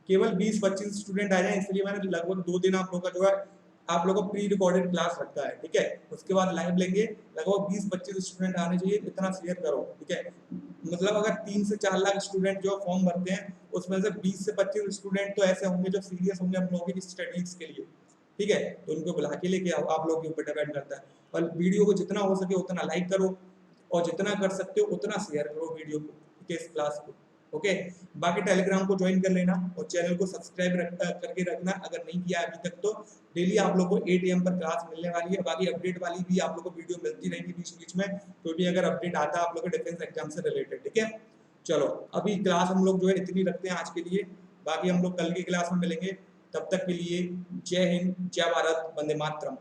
केवल 20-25 स्टूडेंट आ जाए, इसलिए मैंने लगभग 2 दिन आप लोगों का जो है आप लोगों को प्री रिकॉर्डेड क्लास रखा है, ठीक है। उसके बाद लाइव लेंगे, लगभग 20-25 स्टूडेंट आने चाहिए, इतना शेयर करो, ठीक है। मतलब अगर 3 से 4 लाख स्टूडेंट जो फॉर्म भरते हैं उसमें से 20 से 25 स्टूडेंट तो ऐसे होंगे जो सीरियस होंगे हम लोगों की स्टडीज के लिए, ठीक है। तो उनको बुला के लेके आओ, आप लोगों के ऊपर डिपेंड करता है। और वीडियो को जितना हो सके उतना लाइक करो, और जितना कर सकते हो उतना शेयर करो वीडियो को, ठीक है, इस क्लास को, ओके। बाकी टेलीग्राम को ज्वाइन कर लेना और चैनल को सब्सक्राइब करके रखना अगर नहीं किया अभी तक तो। डेली आप लोगों को 8 AM पर क्लास मिलने वाली है, बाकी अपडेट वाली भी आप लोगों को वीडियो मिलती रहेगी बीच बीच में, तो भी अगर अपडेट आता है आप लोगों को डिफेंस एग्जाम से रिलेटेड, ठीक है। चलो अभी क्लास हम लोग जो है इतनी रखते हैं आज के लिए, बाकी हम लोग कल की क्लास में मिलेंगे, तब तक के लिए जय हिंद, जय भारत, वंदे मातरम।